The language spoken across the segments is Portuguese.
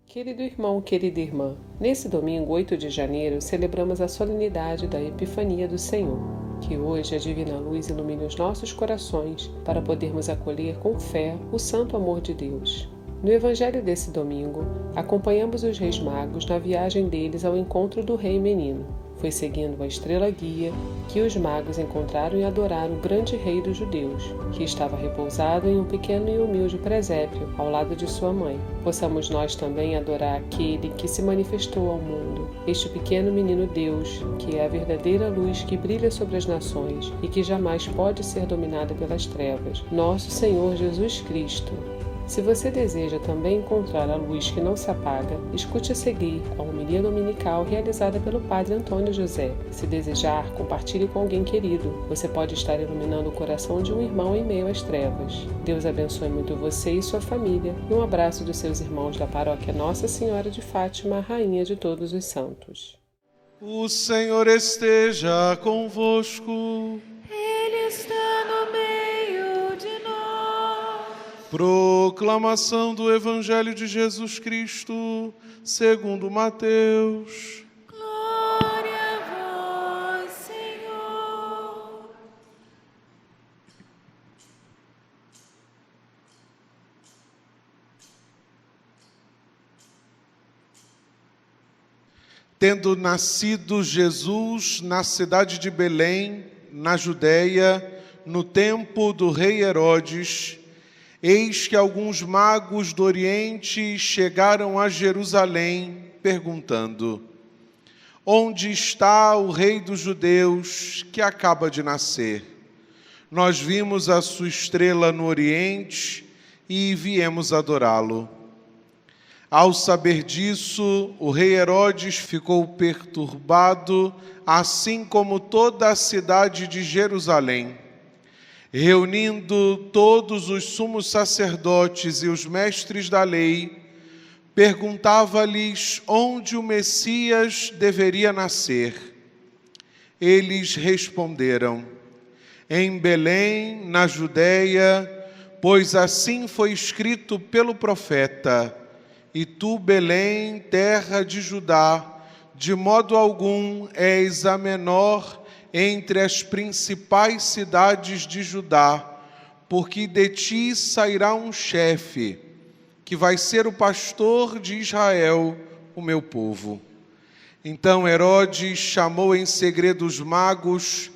Querido irmão, querida irmã, nesse domingo 8 de janeiro celebramos a solenidade da Epifania do Senhor. Que hoje a divina luz ilumine os nossos corações para podermos acolher com fé o santo amor de Deus. No evangelho desse domingo, acompanhamos os reis magos na viagem deles ao encontro do rei menino. Foi seguindo a estrela guia que os magos encontraram e adoraram o grande rei dos judeus, que estava repousado em um pequeno e humilde presépio ao lado de sua mãe. Possamos nós também adorar aquele que se manifestou ao mundo, este pequeno menino Deus, que é a verdadeira luz que brilha sobre as nações e que jamais pode ser dominada pelas trevas, nosso Senhor Jesus Cristo. Se você deseja também encontrar a luz que não se apaga, escute a seguir a homilia dominical realizada pelo Padre Antônio José. Se desejar, compartilhe com alguém querido. Você pode estar iluminando o coração de um irmão em meio às trevas. Deus abençoe muito você e sua família. E um abraço dos seus irmãos da paróquia Nossa Senhora de Fátima, Rainha de todos os santos. O Senhor esteja convosco. Ele está no meio de nós. Proclamação do Evangelho de Jesus Cristo, segundo Mateus. Glória a vós, Senhor. Tendo nascido Jesus na cidade de Belém, na Judéia, no tempo do rei Herodes, eis que alguns magos do Oriente chegaram a Jerusalém, perguntando: onde está o rei dos judeus que acaba de nascer? Nós vimos a sua estrela no Oriente e viemos adorá-lo. Ao saber disso, o rei Herodes ficou perturbado, assim como toda a cidade de Jerusalém. Reunindo todos os sumos sacerdotes e os mestres da lei, perguntava-lhes onde o Messias deveria nascer. Eles responderam: em Belém, na Judéia, pois assim foi escrito pelo profeta: e tu, Belém, terra de Judá, de modo algum és a menor entre as principais cidades de Judá, porque de ti sairá um chefe, que vai ser o pastor de Israel, o meu povo. Então Herodes chamou em segredo os magos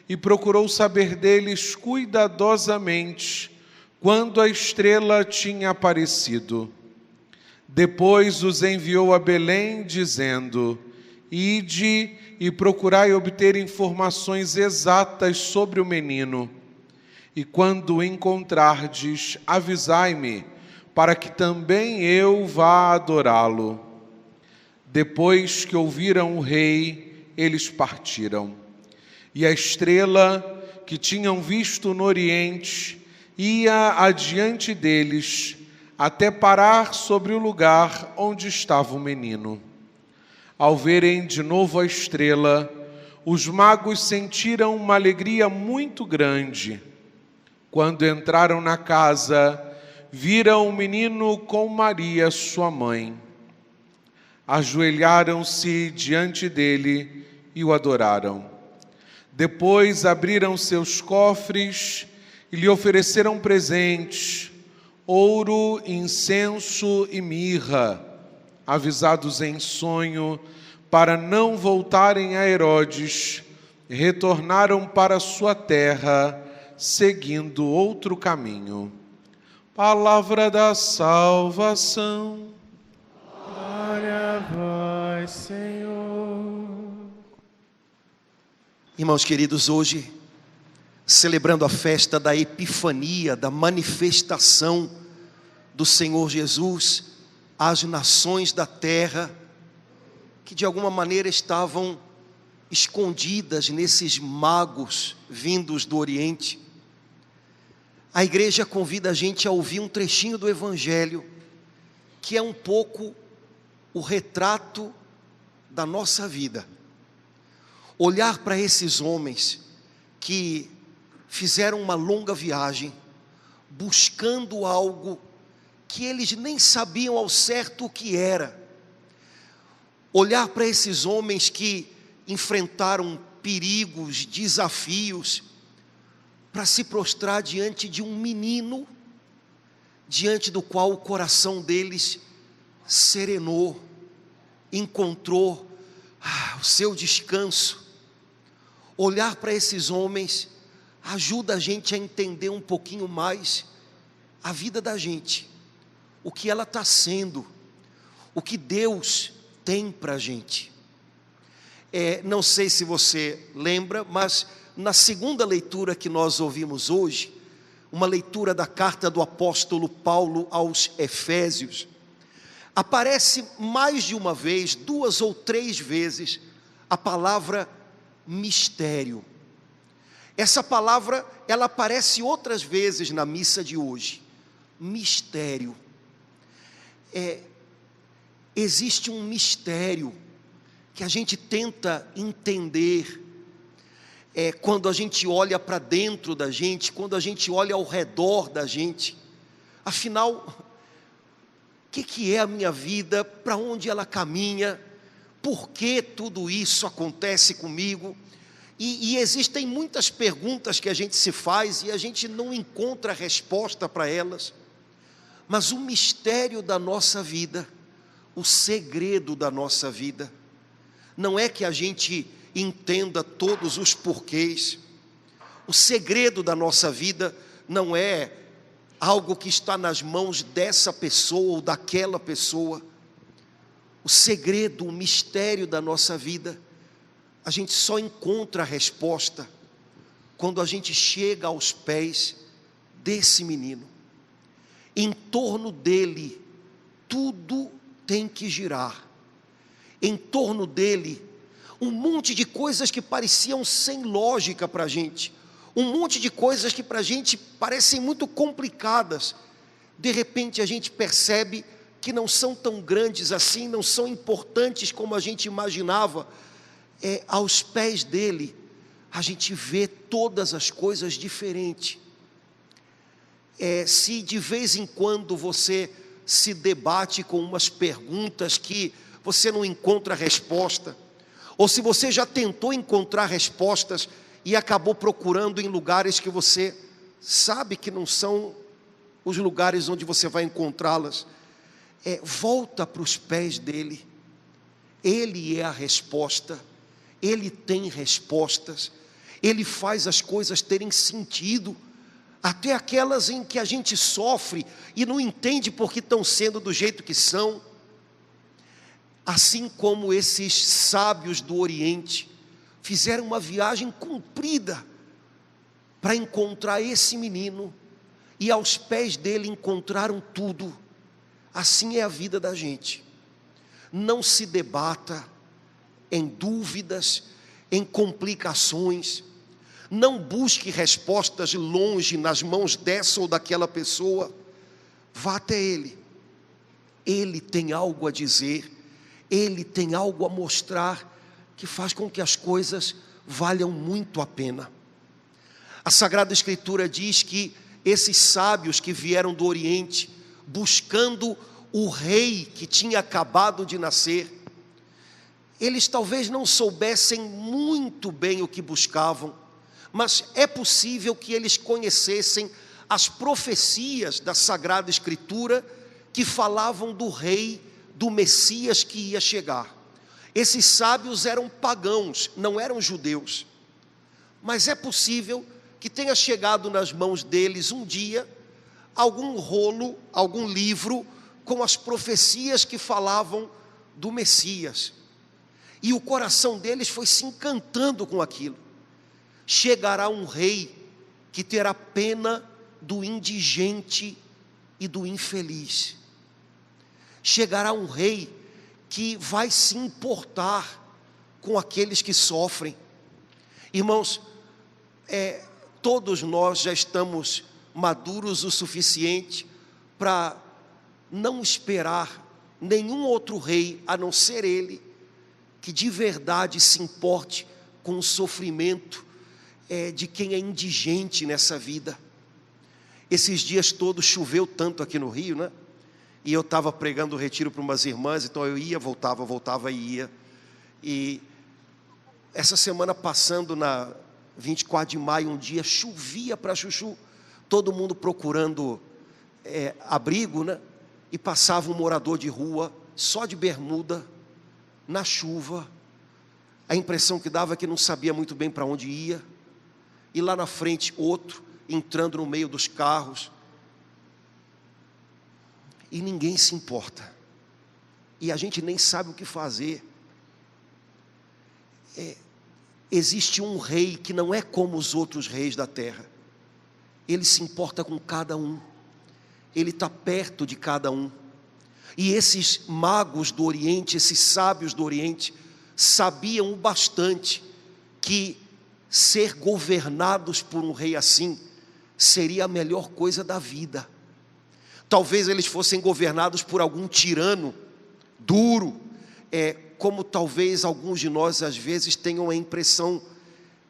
e procurou saber deles cuidadosamente quando a estrela tinha aparecido. Depois os enviou a Belém, dizendo: ide e procurai obter informações exatas sobre o menino. E quando o encontrardes, avisai-me, para que também eu vá adorá-lo. Depois que ouviram o rei, eles partiram. E a estrela que tinham visto no Oriente ia adiante deles, até parar sobre o lugar onde estava o menino. Ao verem de novo a estrela, os magos sentiram uma alegria muito grande. Quando entraram na casa, viram o menino com Maria, sua mãe. Ajoelharam-se diante dele e o adoraram. Depois abriram seus cofres e lhe ofereceram presentes: ouro, incenso e mirra. Avisados em sonho para não voltarem a Herodes, retornaram para sua terra, seguindo outro caminho. Palavra da salvação. Glória a vós, Senhor. Irmãos queridos, hoje, celebrando a festa da Epifania, da manifestação do Senhor Jesus às nações da terra, que de alguma maneira estavam escondidas nesses magos vindos do Oriente, a igreja convida a gente a ouvir um trechinho do Evangelho, que é um pouco o retrato da nossa vida. Olhar para esses homens que fizeram uma longa viagem, buscando algo que eles nem sabiam ao certo o que era. Olhar para esses homens que enfrentaram perigos, desafios, para se prostrar diante de um menino, diante do qual o coração deles serenou, encontrou o seu descanso. Olhar para esses homens ajuda a gente a entender um pouquinho mais a vida da gente, o que ela está sendo, o que Deus tem para a gente. Não sei se você lembra, mas na segunda leitura que nós ouvimos hoje, uma leitura da carta do apóstolo Paulo aos Efésios, aparece mais de uma vez, 2 ou 3 vezes, a palavra mistério. Essa palavra, ela aparece outras vezes na missa de hoje. Mistério. Existe um mistério que a gente tenta entender, quando a gente olha para dentro da gente, quando a gente olha ao redor da gente. Afinal, o que é a minha vida? Para onde ela caminha? Por que tudo isso acontece comigo? E existem muitas perguntas que a gente se faz e a gente não encontra resposta para elas. Mas o mistério da nossa vida, o segredo da nossa vida, não é que a gente entenda todos os porquês. O segredo da nossa vida não é algo que está nas mãos dessa pessoa ou daquela pessoa. O segredo, o mistério da nossa vida, a gente só encontra a resposta quando a gente chega aos pés desse menino. Em torno dele, tudo tem que girar. Em torno dele, um monte de coisas que pareciam sem lógica para a gente, um monte de coisas que para a gente parecem muito complicadas, de repente a gente percebe que não são tão grandes assim, não são importantes como a gente imaginava. Aos pés dele, a gente vê todas as coisas diferentes. Se de vez em quando você se debate com umas perguntas que você não encontra resposta, ou se você já tentou encontrar respostas e acabou procurando em lugares que você sabe que não são os lugares onde você vai encontrá-las, volta para os pés dele. Ele é a resposta, ele tem respostas, ele faz as coisas terem sentido, até aquelas em que a gente sofre e não entende por que estão sendo do jeito que são. Assim como esses sábios do Oriente fizeram uma viagem comprida para encontrar esse menino, e aos pés dele encontraram tudo. Assim é a vida da gente. Não se debata em dúvidas, em complicações. Não busque respostas longe, nas mãos dessa ou daquela pessoa. Vá até ele. Ele tem algo a dizer, ele tem algo a mostrar, que faz com que as coisas valham muito a pena. A Sagrada Escritura diz que esses sábios que vieram do Oriente, buscando o rei que tinha acabado de nascer, eles talvez não soubessem muito bem o que buscavam, mas é possível que eles conhecessem as profecias da Sagrada Escritura que falavam do rei, do Messias que ia chegar. Esses sábios eram pagãos, não eram judeus, mas é possível que tenha chegado nas mãos deles um dia algum rolo, algum livro com as profecias que falavam do Messias, e o coração deles foi se encantando com aquilo. Chegará um rei que terá pena do indigente e do infeliz. Chegará um rei que vai se importar com aqueles que sofrem. Irmãos, todos nós já estamos maduros o suficiente para não esperar nenhum outro rei, a não ser ele, que de verdade se importe com o sofrimento de quem é indigente nessa vida. Esses dias todos choveu tanto aqui no Rio, né? e eu estava pregando o retiro para umas irmãs, então eu ia, voltava e ia. E essa semana passando na 24 de maio, um dia chovia para chuchu, todo mundo procurando abrigo, né? E passava um morador de rua, só de bermuda, na chuva. A impressão que dava é que não sabia muito bem para onde ia. E lá na frente outro, entrando no meio dos carros. E ninguém se importa. E a gente nem sabe o que fazer. Existe um rei que não é como os outros reis da terra. Ele se importa com cada um. Ele está perto de cada um. E esses magos do Oriente, esses sábios do Oriente, sabiam o bastante que ser governados por um rei assim seria a melhor coisa da vida. Talvez eles fossem governados por algum tirano duro, como talvez alguns de nós às vezes tenham a impressão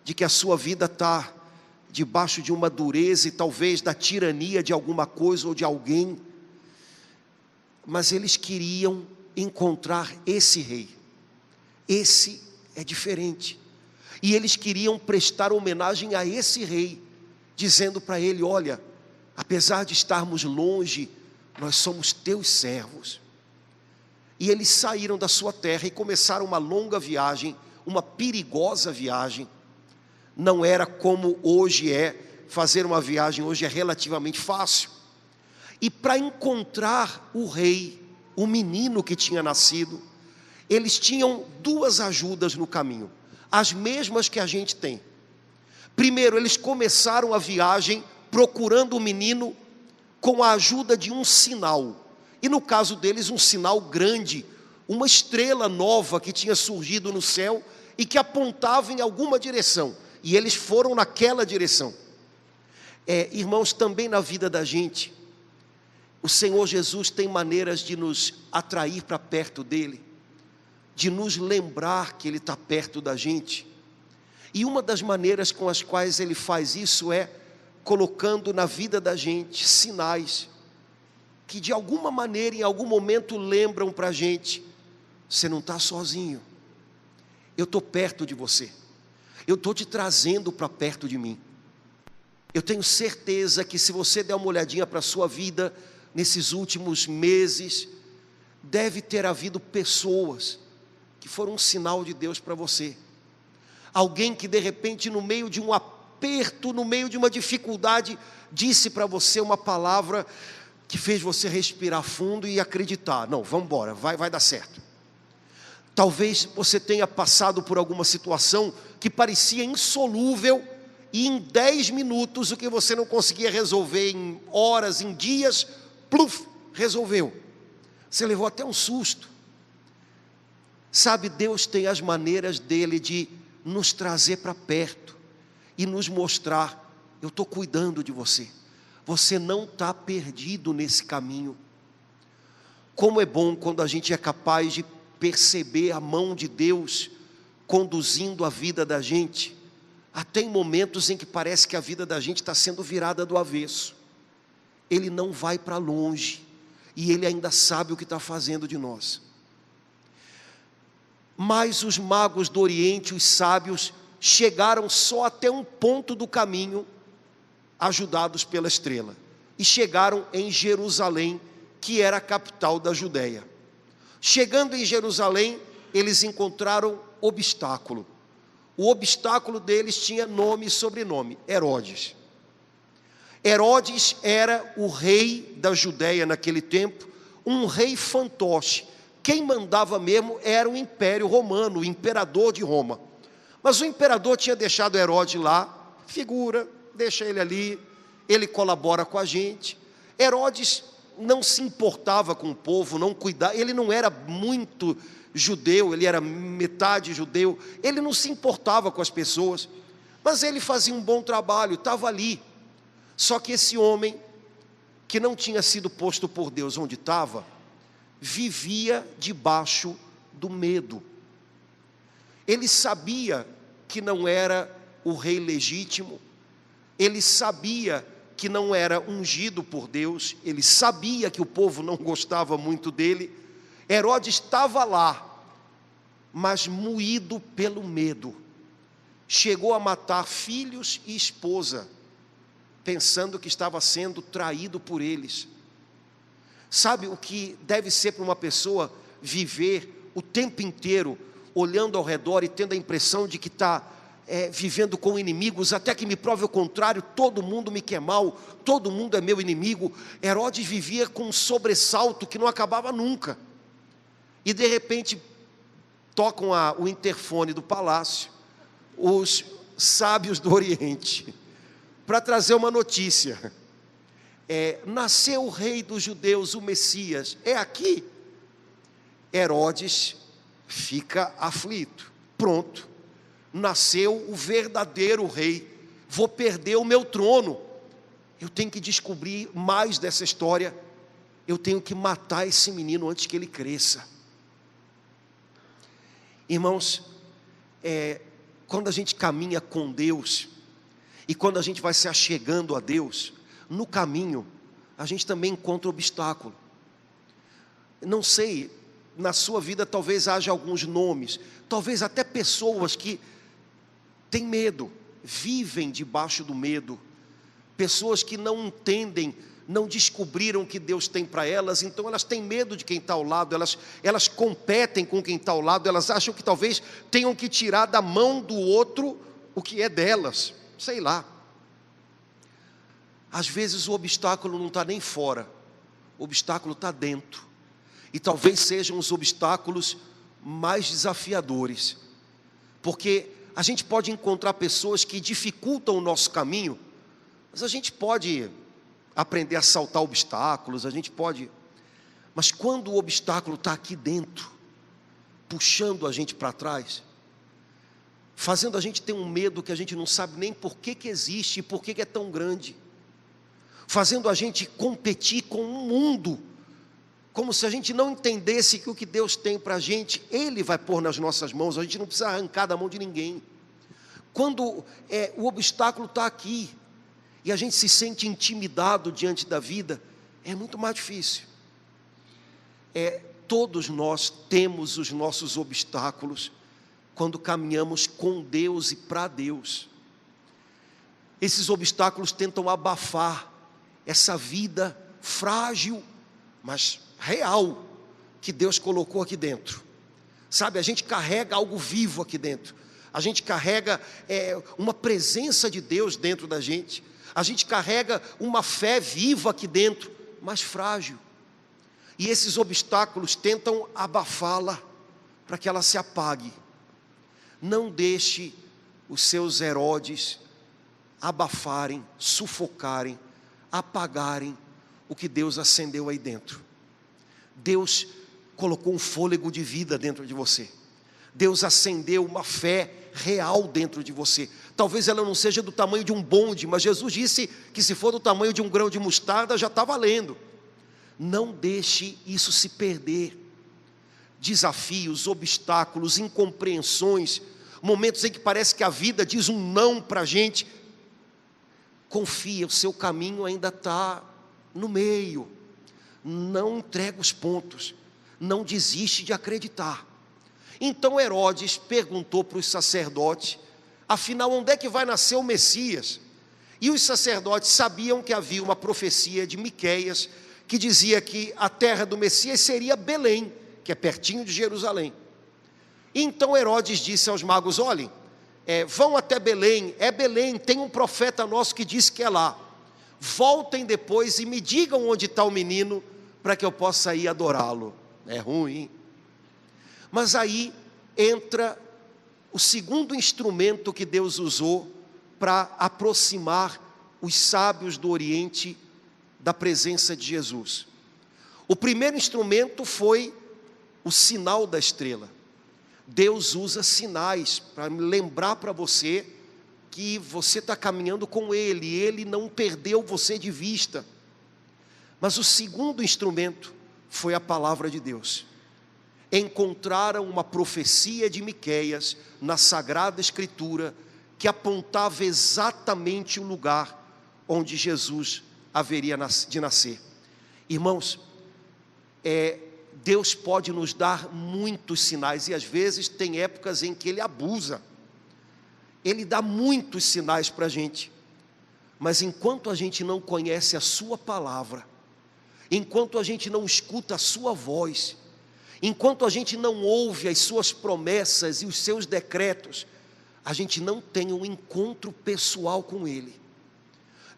de que a sua vida está debaixo de uma dureza e talvez da tirania de alguma coisa ou de alguém. Mas eles queriam encontrar esse rei. Esse é diferente. E eles queriam prestar homenagem a esse rei, dizendo para ele: olha, apesar de estarmos longe, nós somos teus servos. E eles saíram da sua terra e começaram uma longa viagem, uma perigosa viagem. Não era como hoje fazer uma viagem hoje é relativamente fácil. E para encontrar o rei, o menino que tinha nascido, eles tinham duas ajudas no caminho, as mesmas que a gente tem. Primeiro, eles começaram a viagem procurando o menino com a ajuda de um sinal. E no caso deles, um sinal grande, uma estrela nova que tinha surgido no céu e que apontava em alguma direção. E eles foram naquela direção. Irmãos, também na vida da gente, o Senhor Jesus tem maneiras de nos atrair para perto dEle, de nos lembrar que Ele está perto da gente. E uma das maneiras com as quais Ele faz isso é colocando na vida da gente sinais que de alguma maneira, em algum momento, lembram para a gente: você não está sozinho, eu estou perto de você, eu estou te trazendo para perto de mim. Eu tenho certeza que se você der uma olhadinha para a sua vida, nesses últimos meses, deve ter havido pessoas que foram um sinal de Deus para você. Alguém que de repente, no meio de um aperto, no meio de uma dificuldade, disse para você uma palavra que fez você respirar fundo e acreditar: não, vamos embora, vai dar certo. Talvez você tenha passado por alguma situação que parecia insolúvel, e em 10 minutos o que você não conseguia resolver em horas, em dias, pluf, resolveu. Você levou até um susto. Sabe, Deus tem as maneiras dele de nos trazer para perto e nos mostrar: eu estou cuidando de você, você não está perdido nesse caminho. Como é bom quando a gente é capaz de perceber a mão de Deus conduzindo a vida da gente, até em momentos em que parece que a vida da gente está sendo virada do avesso. Ele não vai para longe, e Ele ainda sabe o que está fazendo de nós. Mas os magos do Oriente, os sábios, chegaram só até um ponto do caminho, ajudados pela estrela, e chegaram em Jerusalém, que era a capital da Judeia. Chegando em Jerusalém, eles encontraram obstáculo. O obstáculo deles tinha nome e sobrenome: Herodes. Herodes era o rei da Judeia naquele tempo, um rei fantoche. Quem mandava mesmo era o Império Romano, o imperador de Roma. Mas o imperador tinha deixado Herodes lá, figura, deixa ele ali, ele colabora com a gente. Herodes não se importava com o povo, não cuidava, ele não era muito judeu, ele era metade judeu, ele não se importava com as pessoas, mas ele fazia um bom trabalho, estava ali. Só que esse homem, que não tinha sido posto por Deus onde estava, vivia debaixo do medo. Ele sabia que não era o rei legítimo, ele sabia que não era ungido por Deus, ele sabia que o povo não gostava muito dele. Herodes estava lá, mas moído pelo medo. Chegou a matar filhos e esposa, pensando que estava sendo traído por eles. Sabe o que deve ser para uma pessoa viver o tempo inteiro olhando ao redor e tendo a impressão de que está vivendo com inimigos, até que me prove o contrário, todo mundo me quer mal, todo mundo é meu inimigo. Herodes vivia com um sobressalto que não acabava nunca. E de repente tocam o interfone do palácio, os sábios do Oriente, para trazer uma notícia. Nasceu o rei dos judeus, o Messias, é aqui. Herodes fica aflito. Pronto, nasceu o verdadeiro rei, vou perder o meu trono. Eu tenho que descobrir mais dessa história, eu tenho que matar esse menino antes que ele cresça. Irmãos, quando a gente caminha com Deus, e quando a gente vai se achegando a Deus, no caminho, a gente também encontra obstáculo. Não sei, na sua vida talvez haja alguns nomes, talvez até pessoas que têm medo, vivem debaixo do medo, pessoas que não entendem, não descobriram o que Deus tem para elas, então elas têm medo de quem está ao lado, elas competem com quem está ao lado, elas acham que talvez tenham que tirar da mão do outro o que é delas, sei lá. Às vezes o obstáculo não está nem fora, o obstáculo está dentro, e talvez sejam os obstáculos mais desafiadores, porque a gente pode encontrar pessoas que dificultam o nosso caminho, mas a gente pode aprender a saltar obstáculos, a gente pode, mas quando o obstáculo está aqui dentro, puxando a gente para trás, fazendo a gente ter um medo que a gente não sabe nem por que existe e por que é tão grande, fazendo a gente competir com o mundo, como se a gente não entendesse que o que Deus tem para a gente, Ele vai pôr nas nossas mãos, a gente não precisa arrancar da mão de ninguém. Quando o obstáculo está aqui, e a gente se sente intimidado diante da vida, é muito mais difícil. Todos nós temos os nossos obstáculos, quando caminhamos com Deus e para Deus. Esses obstáculos tentam abafar essa vida frágil, mas real, que Deus colocou aqui dentro. Sabe, a gente carrega algo vivo aqui dentro, a gente carrega uma presença de Deus dentro da gente, a gente carrega uma fé viva aqui dentro, mas frágil, e esses obstáculos tentam abafá-la, para que ela se apague. Não deixe os seus Herodes abafarem, sufocarem, apagarem o que Deus acendeu aí dentro. Deus colocou um fôlego de vida dentro de você, Deus acendeu uma fé real dentro de você. Talvez ela não seja do tamanho de um bonde, mas Jesus disse que se for do tamanho de um grão de mostarda, já está valendo. Não deixe isso se perder. Desafios, obstáculos, incompreensões, momentos em que parece que a vida diz um não para a gente. Confia, o seu caminho ainda está no meio. Não entrega os pontos, não desiste de acreditar. Então Herodes perguntou para os sacerdotes, afinal, onde é que vai nascer o Messias? E os sacerdotes sabiam que havia uma profecia de Miqueias, que dizia que a terra do Messias seria Belém, que é pertinho de Jerusalém. Então Herodes disse aos magos, olhem, vão até Belém, Belém, tem um profeta nosso que disse que é lá. Voltem depois e me digam onde está o menino, para que eu possa ir adorá-lo. É ruim. Mas aí entra o segundo instrumento que Deus usou para aproximar os sábios do Oriente da presença de Jesus. O primeiro instrumento foi o sinal da estrela. Deus usa sinais para lembrar para você que você está caminhando com Ele, e Ele não perdeu você de vista. Mas o segundo instrumento foi a palavra de Deus. Encontraram uma profecia de Miqueias na Sagrada Escritura, que apontava exatamente o lugar onde Jesus haveria de nascer. Irmãos, Deus pode nos dar muitos sinais, e às vezes tem épocas em que Ele abusa. Ele dá muitos sinais para a gente, mas enquanto a gente não conhece a sua palavra, enquanto a gente não escuta a sua voz, enquanto a gente não ouve as suas promessas e os seus decretos, a gente não tem um encontro pessoal com Ele.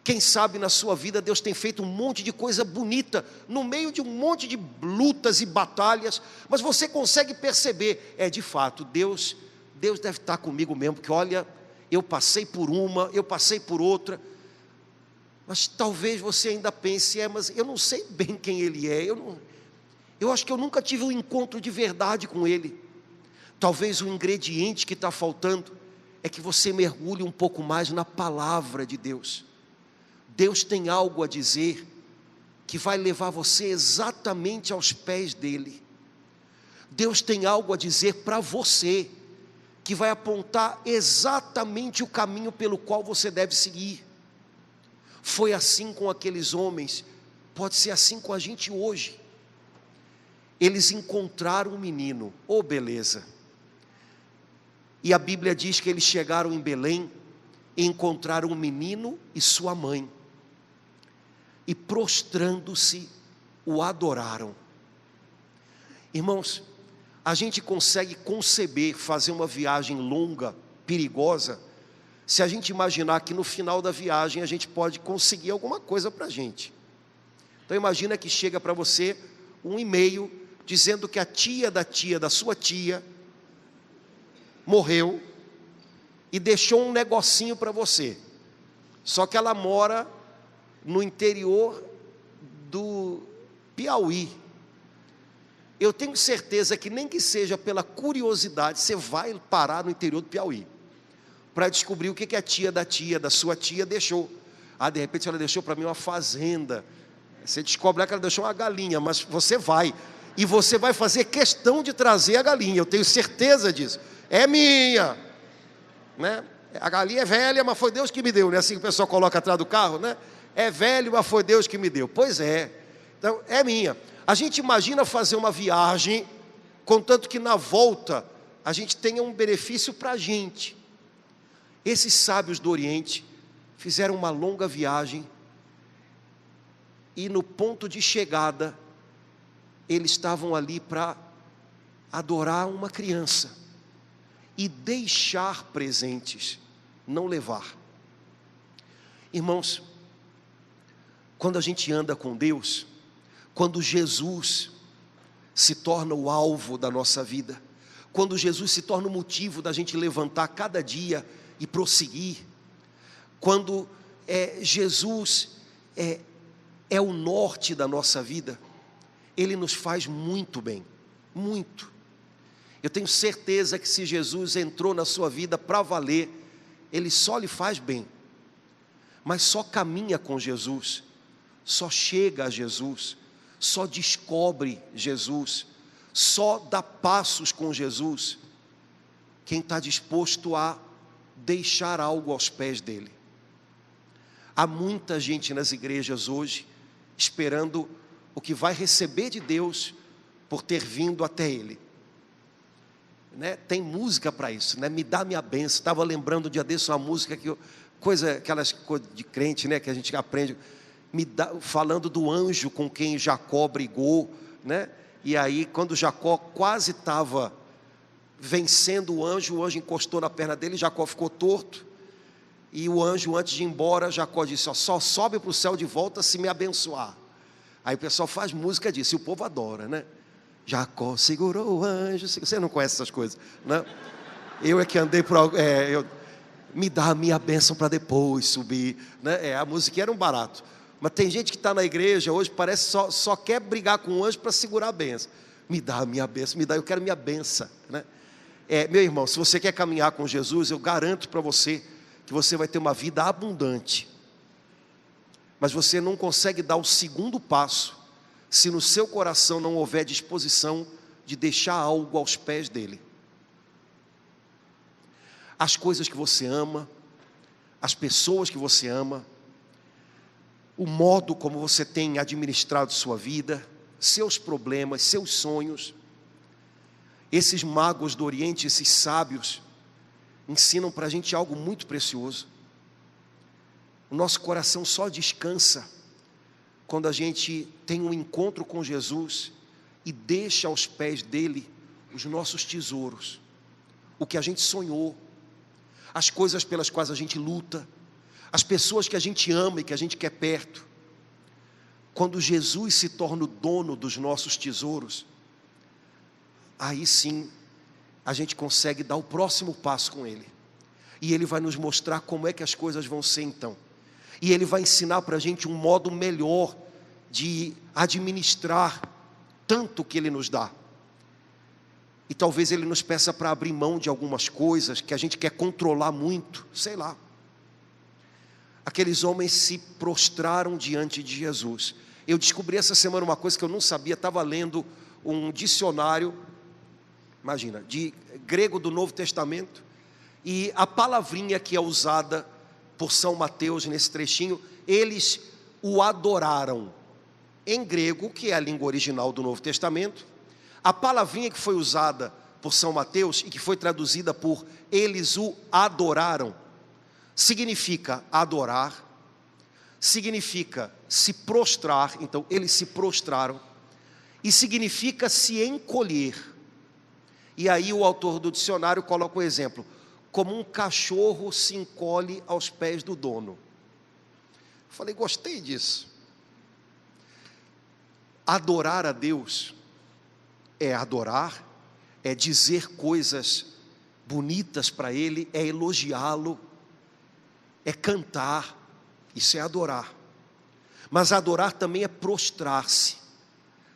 Quem sabe na sua vida Deus tem feito um monte de coisa bonita, no meio de um monte de lutas e batalhas, mas você consegue perceber, de fato, Deus deve estar comigo mesmo, porque olha, eu passei por uma, eu passei por outra, mas talvez você ainda pense, mas eu não sei bem quem Ele é, eu acho que eu nunca tive um encontro de verdade com Ele. Talvez o ingrediente que está faltando é que você mergulhe um pouco mais na palavra de Deus. Deus tem algo a dizer que vai levar você exatamente aos pés dEle. Deus tem algo a dizer para você, que vai apontar exatamente o caminho pelo qual você deve seguir. Foi assim com aqueles homens, pode ser assim com a gente hoje. Eles encontraram um menino, beleza. E a Bíblia diz que eles chegaram em Belém e encontraram um menino e sua mãe. E prostrando-se, o adoraram. Irmãos, a gente consegue conceber, fazer uma viagem longa, perigosa, se a gente imaginar que no final da viagem a gente pode conseguir alguma coisa para a gente. Então imagina que chega para você um e-mail dizendo que a tia da sua tia morreu e deixou um negocinho para você. Só que ela mora no interior do Piauí. Eu tenho certeza que nem que seja pela curiosidade, você vai parar no interior do Piauí para descobrir o que a tia da sua tia deixou. De repente ela deixou para mim uma fazenda. Você descobre lá que ela deixou uma galinha, mas você vai, e você vai fazer questão de trazer a galinha, eu tenho certeza disso. É minha, né? A galinha é velha, mas foi Deus que me deu, né? Assim que o pessoal coloca atrás do carro, né? É velho, mas foi Deus que me deu. Pois é, então é minha. A gente imagina fazer uma viagem, contanto que na volta a gente tenha um benefício para a gente. Esses sábios do Oriente fizeram uma longa viagem e no ponto de chegada eles estavam ali para adorar uma criança e deixar presentes, não levar. Irmãos, quando a gente anda com Deus, quando Jesus se torna o alvo da nossa vida, quando Jesus se torna o motivo da gente levantar cada dia e prosseguir, quando Jesus é o norte da nossa vida, Ele nos faz muito bem, muito. Eu tenho certeza que se Jesus entrou na sua vida para valer, Ele só lhe faz bem, mas só caminha com Jesus, só chega a Jesus, só descobre Jesus, só dá passos com Jesus quem está disposto a deixar algo aos pés dele. Há muita gente nas igrejas hoje esperando o que vai receber de Deus por ter vindo até Ele, né? Tem música para isso, né? Me dá minha bênção. Estava lembrando um dia desse uma música aquelas coisas de crente, né? Que a gente aprende, falando do anjo com quem Jacó brigou, né? E aí quando Jacó quase estava vencendo o anjo encostou na perna dele, Jacó ficou torto, e o anjo, antes de ir embora, Jacó disse: só sobe para o céu de volta se me abençoar. Aí o pessoal faz música disso, e o povo adora, né? Jacó segurou o anjo. Você não conhece essas coisas, né? Eu é que andei por me dá a minha bênção para depois subir, né? A musiquinha era um barato. Mas tem gente que está na igreja hoje, parece só quer brigar com o anjo para segurar a bênção. Me dá a minha bênção, eu quero minha bênção, né? Meu irmão, se você quer caminhar com Jesus, eu garanto para você que você vai ter uma vida abundante. Mas você não consegue dar o segundo passo se no seu coração não houver disposição de deixar algo aos pés dele. As coisas que você ama, as pessoas que você ama, o modo como você tem administrado sua vida, seus problemas, seus sonhos. Esses magos do Oriente, esses sábios, ensinam para a gente algo muito precioso. O nosso coração só descansa quando a gente tem um encontro com Jesus e deixa aos pés dele os nossos tesouros, o que a gente sonhou, as coisas pelas quais a gente luta, as pessoas que a gente ama e que a gente quer perto. Quando Jesus se torna o dono dos nossos tesouros, aí sim a gente consegue dar o próximo passo com Ele. E Ele vai nos mostrar como é que as coisas vão ser então. E Ele vai ensinar para a gente um modo melhor de administrar tanto que Ele nos dá. E talvez Ele nos peça para abrir mão de algumas coisas que a gente quer controlar muito, sei lá. Aqueles homens se prostraram diante de Jesus. Eu descobri essa semana uma coisa que eu não sabia, estava lendo um dicionário, imagina, de grego do Novo Testamento, e a palavrinha que é usada por São Mateus nesse trechinho, eles o adoraram. Em grego, que é a língua original do Novo Testamento, a palavrinha que foi usada por São Mateus e que foi traduzida por eles o adoraram, significa adorar, significa se prostrar, então eles se prostraram, e significa se encolher. E aí o autor do dicionário coloca o exemplo, como um cachorro se encolhe aos pés do dono. Falei, gostei disso. Adorar a Deus é adorar, é dizer coisas bonitas para Ele, é elogiá-lo, é cantar, isso é adorar. Mas adorar também é prostrar-se.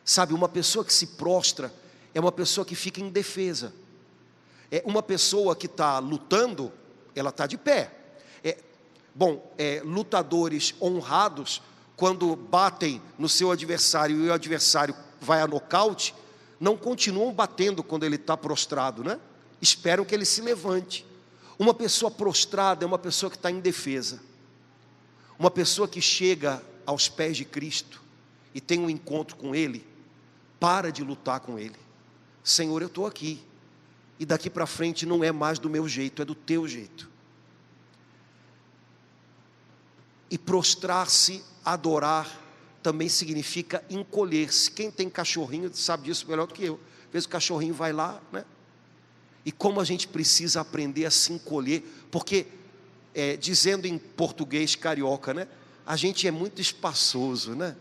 Sabe, uma pessoa que se prostra é uma pessoa que fica indefesa. É uma pessoa que está lutando, ela está de pé. Lutadores honrados, quando batem no seu adversário e o adversário vai a nocaute, não continuam batendo quando ele está prostrado, né? Esperam que ele se levante. Uma pessoa prostrada é uma pessoa que está indefesa. Uma pessoa que chega aos pés de Cristo e tem um encontro com Ele, para de lutar com Ele. Senhor, eu estou aqui, e daqui para frente não é mais do meu jeito, é do teu jeito. E prostrar-se, adorar, também significa encolher-se. Quem tem cachorrinho sabe disso melhor do que eu. Às vezes o cachorrinho vai lá, né? E como a gente precisa aprender a se encolher, porque, dizendo em português carioca, né? A gente é muito espaçoso, né?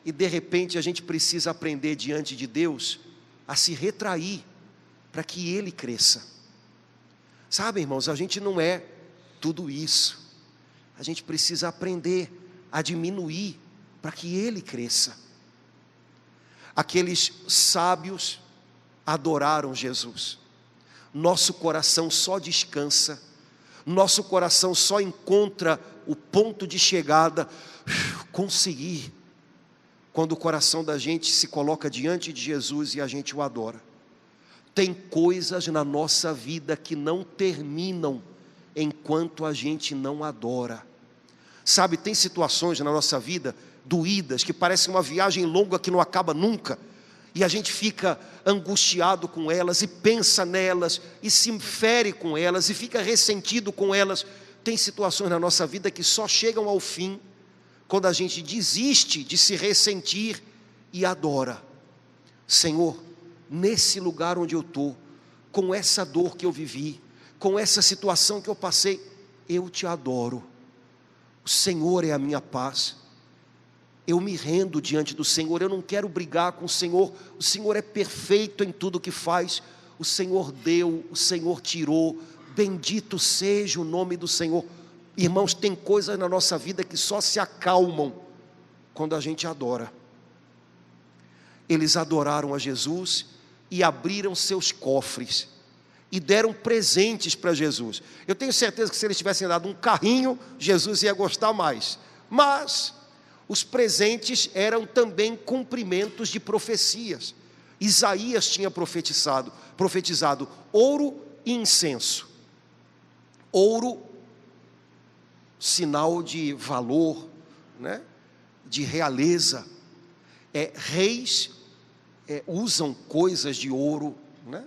E de repente a gente precisa aprender diante de Deus a se retrair, para que Ele cresça. Sabe, irmãos, a gente não é tudo isso. A gente precisa aprender a diminuir, para que Ele cresça. Aqueles sábios adoraram Jesus. Nosso coração só descansa, nosso coração só encontra o ponto de chegada, conseguir, quando o coração da gente se coloca diante de Jesus e a gente o adora. Tem coisas na nossa vida que não terminam enquanto a gente não adora. Sabe, tem situações na nossa vida doídas, que parecem uma viagem longa que não acaba nunca, e a gente fica angustiado com elas, e pensa nelas, e se fere com elas, e fica ressentido com elas. Tem situações na nossa vida que só chegam ao fim quando a gente desiste de se ressentir e adora. Senhor, nesse lugar onde eu estou, com essa dor que eu vivi, com essa situação que eu passei, eu te adoro. O Senhor é a minha paz. Eu me rendo diante do Senhor, eu não quero brigar com o Senhor é perfeito em tudo que faz, o Senhor deu, o Senhor tirou, bendito seja o nome do Senhor. Irmãos, tem coisas na nossa vida que só se acalmam quando a gente adora. Eles adoraram a Jesus e abriram seus cofres e deram presentes para Jesus. Eu tenho certeza que se eles tivessem dado um carrinho, Jesus ia gostar mais. Mas os presentes eram também cumprimentos de profecias. Isaías tinha profetizado ouro e incenso. Ouro, sinal de valor, né, de realeza. Reis usam coisas de ouro, né?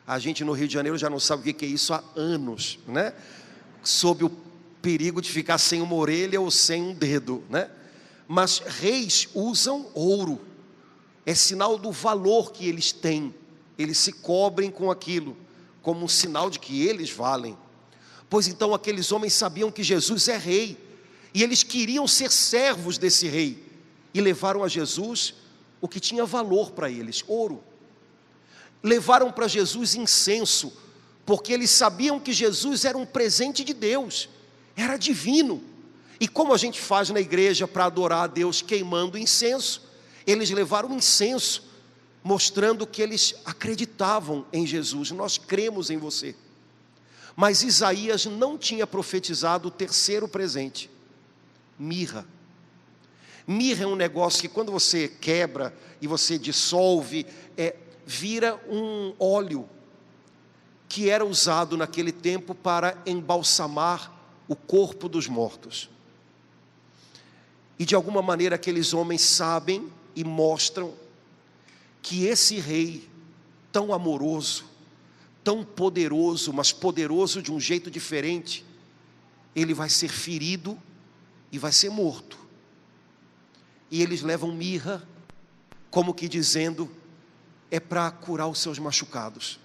A gente no Rio de Janeiro já não sabe o que é isso há anos, né? Sob o perigo de ficar sem uma orelha ou sem um dedo, né? Mas reis usam ouro, é sinal do valor que eles têm, eles se cobrem com aquilo, como um sinal de que eles valem. Pois então aqueles homens sabiam que Jesus é rei, e eles queriam ser servos desse rei, e levaram a Jesus o que tinha valor para eles, ouro. Levaram para Jesus incenso, porque eles sabiam que Jesus era um presente de Deus, era divino. E como a gente faz na igreja para adorar a Deus queimando incenso, eles levaram incenso, mostrando que eles acreditavam em Jesus. Nós cremos em você. Mas Isaías não tinha profetizado o terceiro presente, mirra. Mirra é um negócio que quando você quebra e você dissolve, vira um óleo que era usado naquele tempo para embalsamar o corpo dos mortos. E de alguma maneira aqueles homens sabem e mostram que esse rei tão amoroso, tão poderoso, mas poderoso de um jeito diferente, ele vai ser ferido e vai ser morto. E eles levam mirra, como que dizendo, é para curar os seus machucados.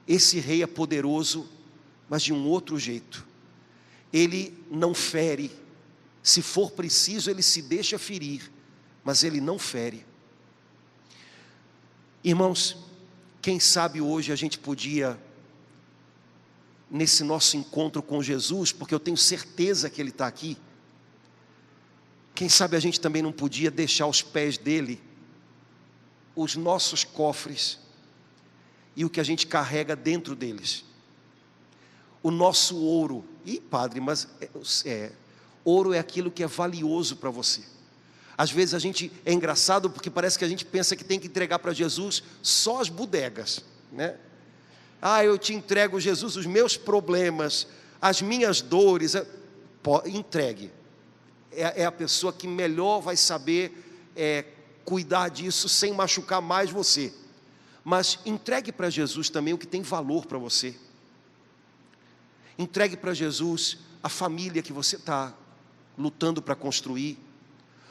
Esse rei é poderoso, mas de um outro jeito. Ele não fere, se for preciso ele se deixa ferir, mas ele não fere. Irmãos, quem sabe hoje a gente podia, nesse nosso encontro com Jesus, porque eu tenho certeza que Ele está aqui, quem sabe a gente também não podia deixar aos pés dele os nossos cofres e o que a gente carrega dentro deles. O nosso ouro. Ih, padre, mas ouro é aquilo que é valioso para você. Às vezes a gente é engraçado porque parece que a gente pensa que tem que entregar para Jesus só as bodegas, né? Eu te entrego, Jesus, os meus problemas, as minhas dores. Entregue. É a pessoa que melhor vai saber cuidar disso sem machucar mais você. Mas entregue para Jesus também o que tem valor para você. Entregue para Jesus a família que você está lutando para construir,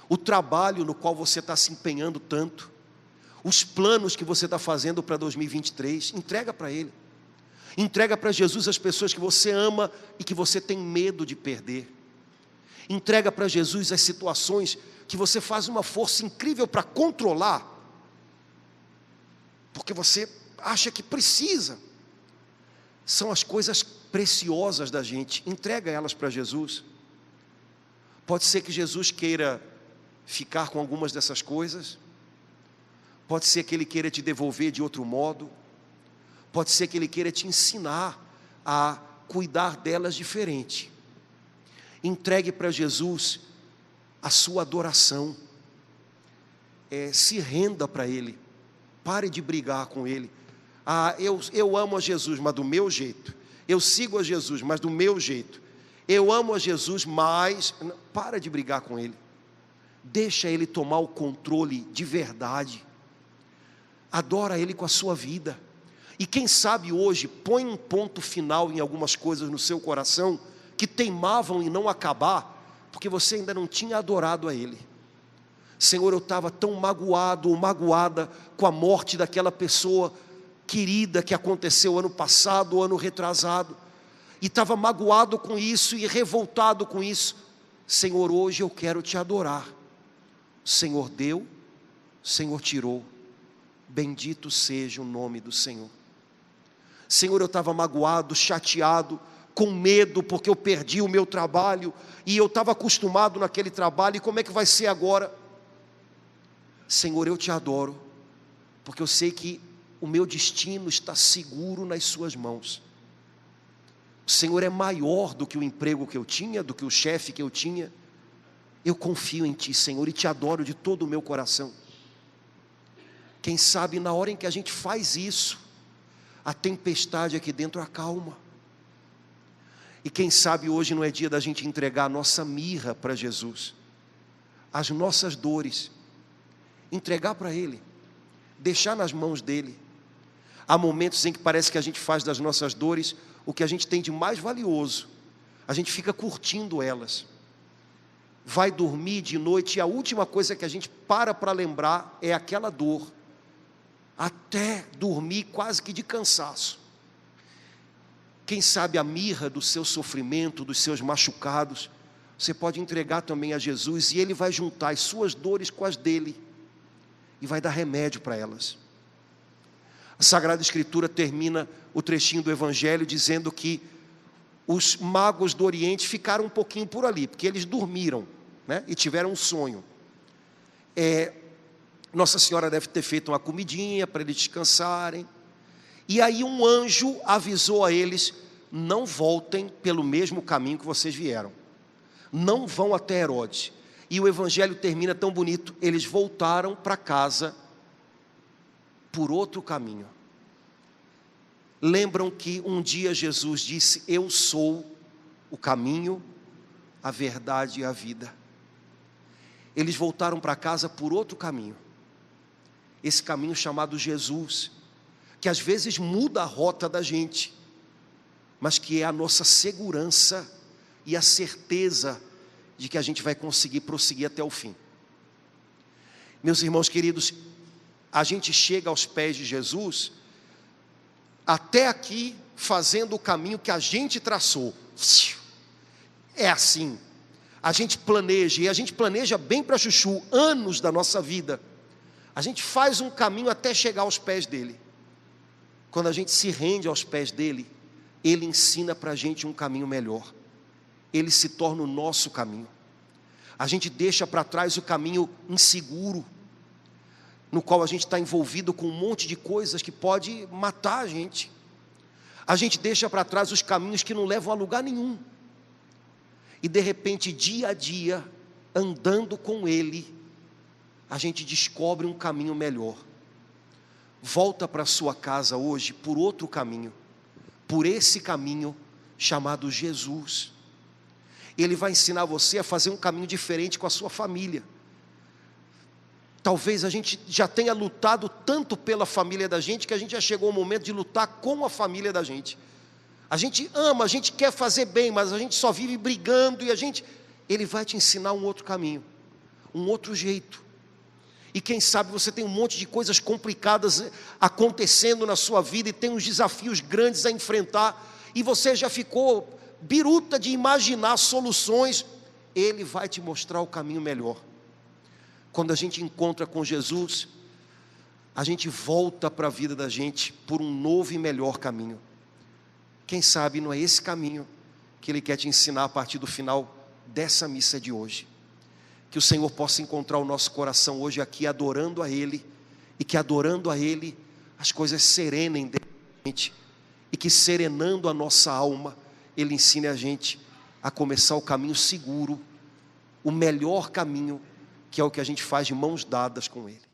o trabalho no qual você está se empenhando tanto, os planos que você está fazendo para 2023, entrega para Ele. Entrega para Jesus as pessoas que você ama e que você tem medo de perder. Entrega para Jesus as situações que você faz uma força incrível para controlar, porque você acha que precisa. São as coisas preciosas da gente, entrega elas para Jesus. Pode ser que Jesus queira ficar com algumas dessas coisas, pode ser que Ele queira te devolver de outro modo, pode ser que Ele queira te ensinar a cuidar delas diferente. Entregue para Jesus a sua adoração, se renda para Ele, pare de brigar com Ele. Eu amo a Jesus, mas do meu jeito. Eu sigo a Jesus, mas do meu jeito. Eu amo a Jesus, mas... Para de brigar com Ele. Deixa Ele tomar o controle de verdade. Adora Ele com a sua vida. E quem sabe hoje, põe um ponto final em algumas coisas no seu coração que teimavam em não acabar, porque você ainda não tinha adorado a Ele. Senhor, eu estava tão magoado ou magoada com a morte daquela pessoa querida que aconteceu ano passado, ano retrasado, e estava magoado com isso e revoltado com isso. Senhor, hoje eu quero te adorar. O Senhor deu, o Senhor tirou, bendito seja o nome do Senhor. Senhor, eu estava magoado, chateado, com medo porque eu perdi o meu trabalho, e eu estava acostumado naquele trabalho, e como é que vai ser agora? Senhor, eu te adoro, porque eu sei que o meu destino está seguro nas suas mãos. O Senhor é maior do que o emprego que eu tinha, do que o chefe que eu tinha. Eu confio em Ti, Senhor, e te adoro de todo o meu coração. Quem sabe na hora em que a gente faz isso, a tempestade aqui dentro acalma. E quem sabe hoje não é dia da gente entregar a nossa mirra para Jesus, as nossas dores, entregar para Ele, deixar nas mãos dEle. Há momentos em que parece que a gente faz das nossas dores o que a gente tem de mais valioso, a gente fica curtindo elas, vai dormir de noite e a última coisa que a gente para lembrar é aquela dor, até dormir quase que de cansaço. Quem sabe a mirra do seu sofrimento, dos seus machucados, você pode entregar também a Jesus, e Ele vai juntar as suas dores com as dele, e vai dar remédio para elas. A Sagrada Escritura termina o trechinho do Evangelho dizendo que os magos do Oriente ficaram um pouquinho por ali, porque eles dormiram, né? E tiveram um sonho. Nossa Senhora deve ter feito uma comidinha para eles descansarem. E aí um anjo avisou a eles: não voltem pelo mesmo caminho que vocês vieram. Não vão até Herodes. E o Evangelho termina tão bonito: eles voltaram para casa por outro caminho. Lembram que um dia Jesus disse: eu sou o caminho, a verdade e a vida. Eles voltaram para casa por outro caminho. Esse caminho chamado Jesus, que às vezes muda a rota da gente, mas que é a nossa segurança e a certeza de que a gente vai conseguir prosseguir até o fim. Meus irmãos queridos, a gente chega aos pés de Jesus, até aqui, fazendo o caminho que a gente traçou. É assim, a gente planeja, e a gente planeja bem para chuchu, anos da nossa vida. A gente faz um caminho até chegar aos pés dele. Quando a gente se rende aos pés dele, ele ensina para a gente um caminho melhor. Ele se torna o nosso caminho. A gente deixa para trás o caminho inseguro, no qual a gente está envolvido com um monte de coisas que pode matar a gente. A gente deixa para trás os caminhos que não levam a lugar nenhum. E de repente, dia a dia, andando com ele, a gente descobre um caminho melhor. Volta para sua casa hoje por outro caminho, por esse caminho chamado Jesus. Ele vai ensinar você a fazer um caminho diferente com a sua família. Talvez a gente já tenha lutado tanto pela família da gente, que a gente já chegou ao momento de lutar com a família da gente. A gente ama, a gente quer fazer bem, mas a gente só vive brigando, e ele vai te ensinar um outro caminho, um outro jeito. E quem sabe você tem um monte de coisas complicadas acontecendo na sua vida, e tem uns desafios grandes a enfrentar, e você já ficou biruta de imaginar soluções. Ele vai te mostrar o caminho melhor. Quando a gente encontra com Jesus, a gente volta para a vida da gente por um novo e melhor caminho. Quem sabe não é esse caminho que Ele quer te ensinar a partir do final dessa missa de hoje. Que o Senhor possa encontrar o nosso coração hoje aqui adorando a Ele, e que adorando a Ele as coisas serenem dentro da gente, e que serenando a nossa alma, Ele ensine a gente a começar o caminho seguro, o melhor caminho, que é o que a gente faz de mãos dadas com Ele.